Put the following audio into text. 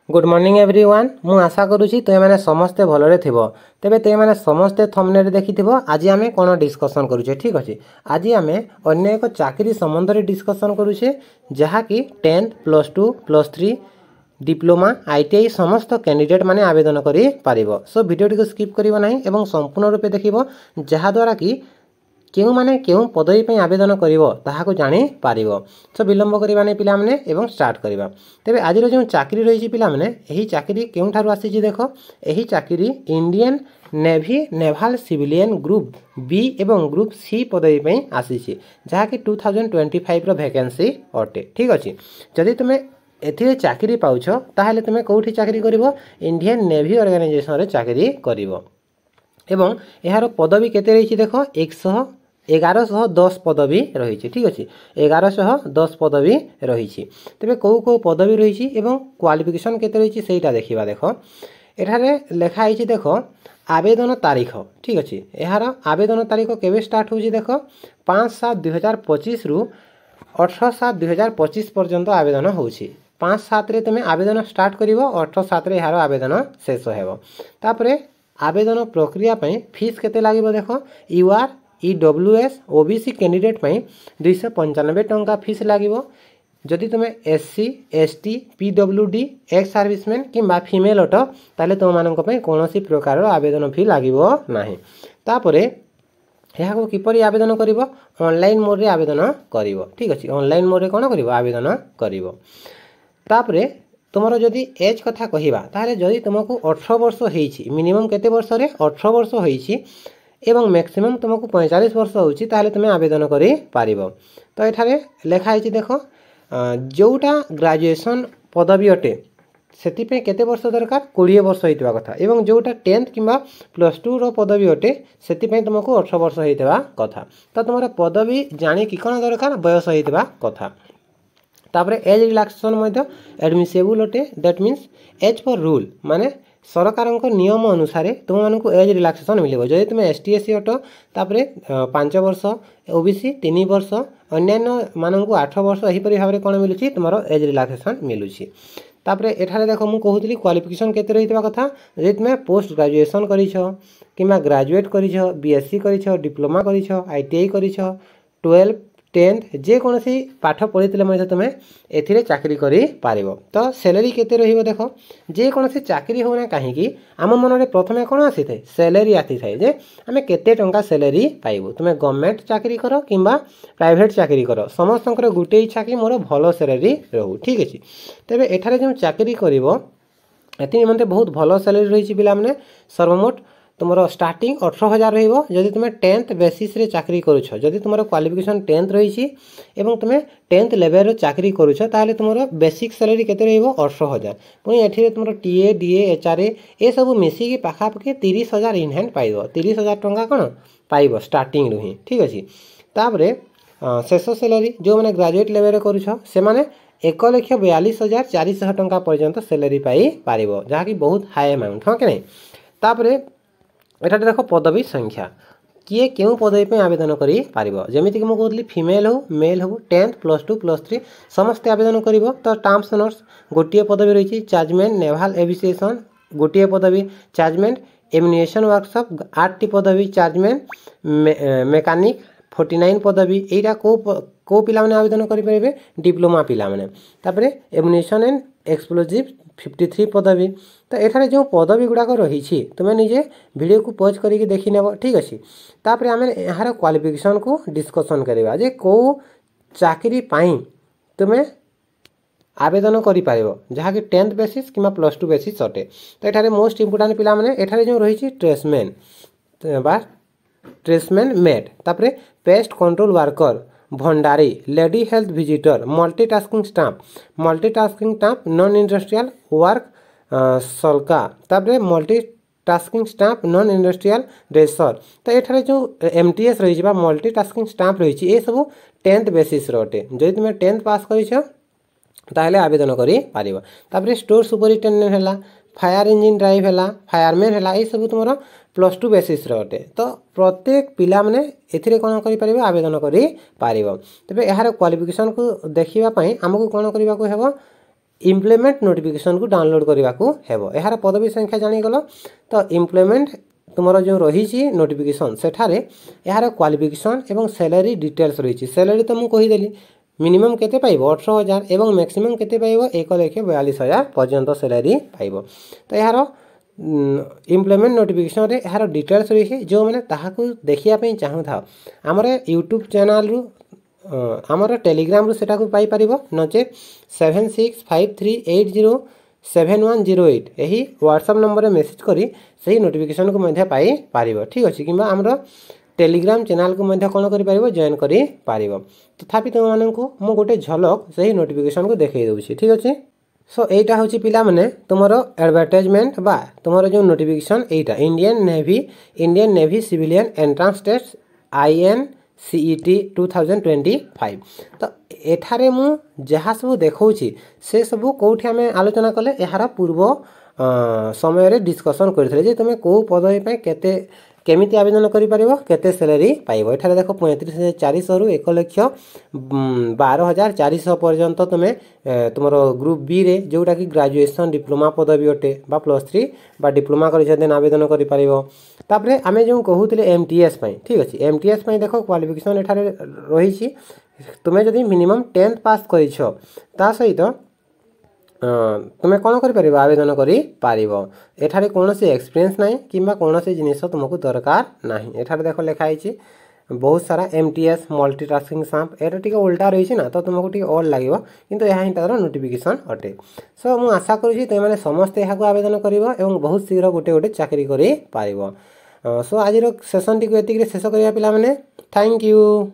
Good morning everyone मु आशा करुँची तुम मैंने समस्ते भलरे थिबो। तेबे तुम मैंने समस्ते थंबनेल देखिथिबो। आज आमे कोन डिस्कशन करूचे ठीक अछि। आज आमे अन्य एक चाकरी संबंध रे डिस्कशन करूचे जहा कि 10th +2 +3 डिप्लोमा आईटीआई समस्त कैंडिडेट माने आवेदन करि पारिबो। सो वीडियो को स्किप करिवो नाही एवं संपूर्ण रूपे देखिबो जहा द्वारा कि केउ माने केउ पदवी पे आवेदन करिवो ताहाको जानि पारिबो। सो विलंब करिबा नै पिला माने एवं स्टार्ट करिबा। तेबे आज रो जो चाकरी रही पिला माने एही चाकरी केउ ठारु आसी छी देखो। एही चाकरी Indian Navy naval civilian group B एवं ग्रुप सी पदवी पे आसी छी जहा कि 2025 रो वैकेंसी अटे ठीक अछि। जदि तुमे एथिरे चाकरी पाउछ ताहाले तुमे कोठी चाकरी करिवो इंडियन नेवी ऑर्गेनाइजेशन रे चाकरी करिवो। एवं यार पदवी केते रही देख 1110 पदवी रही ठीक अच्छे 1110 पदवी रही। तेरे कौ कौ पदवी रही एवं क्वालिफिकेशन केते रही सेटा देखा देख एठारे लिखाई देख आवेदन तारीख ठीक अच्छे। यार आवेदन तारीख केवे स्टार्ट हो देख 5/7/2025 रु 18/7/2025 पर्यंत आवेदन हो 5/7 रे तुम आवेदन स्टार्ट कर 18/7 रे यार आवेदन शेष होतापर आवेदन प्रक्रिया फीस केते लागिबो देख यूआर ईडब्ल्यूएस ओबीसी कैंडिडेट 295 टंका फीस लागिबो। जदि तुम SC ST PWD ex servicemen किंबा फीमेल अट ताले तुम मानक कौन प्रकार आवेदन फी लागिबो नाही। तापरे यहाँ को किपरि आवेदन करिवो ऑनलाइन मोड रे आवेदन करिवो ठीक अछि। ऑनलाइन मोड रे कोन करिवो आवेदन करिवो। तापरे तुमर जदि एज कथा कहिबा ताले जदि तुमको 18 वर्ष होईछि मिनिमम केते वर्ष रे 18 वर्ष होईछि एवं मैक्सिमम तुमको 45 वर्ष होईछि ताले तुमे आवेदन करि पारिबो। तो एठारे लेखा आइछि देखो जोटा ग्रेजुएशन पदवी अटे सेति पे केते वर्ष दरकार 20 वर्ष होइतबा कथा एवं जोटा 10th किंबा +2 रो पदवी अटे सेति पे तुमको 18 वर्ष होइतबा कथा। तो तुमर पदवी जानि कि कोन दरकार बयस होइतबा कथा। तापर एज रिलैक्सेशन मध्य एडमिसेबल अटे that means as per rule माने सरकार नियम अनुसार तुम मानक एज रिलैक्सेशन मिले। जदि तुम एसटी एससी अट तापर 5 वर्ष ओबीसी 3 वर्ष अन्य मानक 8 वर्ष एहीपरि भाव में कौन मिलूँ तुम एज रिलैक्सेशन मिलूँ। तापर एठारे देख मुझे कहूली क्वालिफिकेशन केते रही कथा जदि तुम पोस्ट ग्रेजुएशन कर ग्रेजुएट कर बीएससी कर डिप्लोमा कर आईटीआई कर 12 10th जेकोसी पाठ पढ़ी तुम एथिरे चाकरी करि पारिबो। तो सैलरी केते रहिबो देख जेकोसी चाकरी होना कहीं आम मन में प्रथम कौन आसी थाए सैलरी आसी थाए जे आम केते टंका सैलरी पाइबो। तुम गवर्नमेंट चाकरी कर किंबा प्राइवेट चाकरी कर समस्त गोटे इच्छा कि मोर भल सैलरी रहू ठीक अच्छे। तेरे एठारे जो चाकरी करिवो एथि निमंते बहुत भल सैलरी रही पिला माने सर्वमोट तुम स्टार्टिंग 18,000 रहिबो। जदि तुम 10th बेसिस रे चाकरी करूछ जदि तुम क्वालिफिकेशन 10th रही एवं तुम 10th लेवल रे चाकरी करूछ ताले तुम बेसिक सैलरी केते रहिबो 18,000 पुणी एठी तुम टीए डीए एचआरए ए सब मिसिकी पाखापाखि 30,000 इन हैंड पाइबो 30,000 टंका कौन पाइबो स्टार्टिंग रु ही ठीक अच्छे। तापर शेष सैलरी जो मैंने ग्रेजुएट लेवल करूछ से माने 1,42,400 टंका पर्यंत सैलरी पाई पारिबो जहाँकि बहुत हाई अमाउंट हाँ कि नहीं। तापर एठारे देख पदवी संख्या किए क्यों पदवी पे आवेदन करि पारिबो जेमिति कि मु कहतली फीमेल हो मेल हो 10th +2 +3 समस्त आवेदन करिवो। तो टर्म्स नर्स गोटे पदवी रही चार्जमैन नेवल एविएशन गोटे पदवी चार्जमैन एम्युनिशन वर्कशॉप 8टी पदवी चार्जमैन मेकानिक 49 पदवी यहाँ को पिला माने आवेदन करें डिप्लोमा पिला माने। तापर एम्युनिशन एंड एक्सप्लोजिव 53 पदवी। तो एठारे जो पदवी गुड़ाक रही तुम्हें निजे वीडियो को पॉज करके देखी नेब ठीक अच्छे। तापर आम यार क्वालिफिकेशन को डिस्कसन करवा जे कौ चाकरी पाई तुम्हें आवेदन करिपारिबो जहाँकि 10th बेसिस कि +2 बेसिस अटे। तो एठारे मोस्ट इम्पोर्टाट पिला माने एठारे जो रही ट्रेसमैन बा ट्रेसमैन मेट तापर पेस्ट कंट्रोल वर्कर भंडारी lady health visitor multitasking staff non industrial work सल्का तापर मल्टीटास्किंग स्टाफ नॉन इंडस्ट्रियल रेसर। तो एठारे जो एमटीएस रही मल्टीटास्किंग स्टाफ रही ये सब 10th बेसिस अटे। जदि तुम 10th पास कर ताहले आवेदन करि पारिबो। तापर स्टोर सुपरिटेंडेंट हैला फायर इंजिन ड्राइव है फायरमैन है ये सब तुम +2 बेसिस अटे। तो प्रत्येक पिला माने एथिरे कौन करि आवेदन करि पारिबो। तबे यार क्वालिफिकेशन को देखिबा पई हमकु कौन करबा को हेबो इम्प्लॉयमेंट नोटिफिकेशन को डाउनलोड करने को हेबो। यार पदवी संख्या जानीगल तो इम्प्लॉयमेंट तुमर जो रही नोटिफिकेशन सेठारे यार क्वालिफिकेशन एवं सैलरी डिटेल्स रही। सैलरी तो मुझे कहीदेली मिनिमम केते पाइबो 18,000 एवं मैक्सिमम केते पाइबो 1,42,000 पर्यंत सैलरी पाइबो। तो यार इम्प्लॉयमेंट नोटिफिकेशन रे यार डिटेल्स रही जो मैंने ताहाकू देखिया पे चाहूथा आमर यूट्यूब चैनल रु आमर टेलीग्राम रु सेटा को पाई परिबो नचे 7653807108 यही व्हाट्सएप नंबर व्हाट्सएप करी सही नोटिफिकेशन को मध्य पाई पारिबो। ठीक अछि किबा आमर टेलीग्राम चैनल को मध्य कोन करि पारिबो जॉइन करि पारिबो। तथापि तुम माननकु मु गोटे झलक सही नोटिफिकेशन को देखै दउछि। ठीक अछि सो एटा होछि पिला माने तुमरो एडवर्टाइजमेंट बा तुमरो जो नोटिफिकेशन एटा Indian navy civilian entrance test INCET 2025। तो एठारे मु जहाँ सब देखौछि से सब कोठी हमें आलोचना कले यार पूर्व समय रे डिस्कशन करथिले जे तुमे को पदवी पे केते केमिति आवेदन करि परिबो केते सैलरी पाइबो। एठारे देखो 35,400 रु 1,12,400 पर्यंत तुमे तुमरो ग्रुप बी रे जोटा कि ग्रेजुएशन डिप्लोमा पदवी अटे बा +3 बा डिप्लोमा करि जदे आवेदन करि परिबो। तापरे आमे जो कहूतिले MTS पई ठीक अछि MTS पई देखो क्वालिफिकेशन एठारे रहिछि तुमे जदि मिनिमम 10th पास करिछो ता सहित तुम्हें कौन कर आवेदन कर एठारे कौन से एक्सपीरियंस ना कि कौन से जिनिस तुमको दरकार ना। एठारे देख लिखाई बहुत सारा MTS मल्टीटास्किंग सांप एटा टिके उल्टा रही ना तो तुमको टिके ऑल लगे किंतु यह तार नोटिफिकेशन अटे। सो मु आशा करुँची तुम मैंने समस्ते यहाँ आवेदन कर बहुत शीघ्र गोटे गोटे चाकरी कर। सो आज सेसन टी शेष करा पिला माने थैंक यू।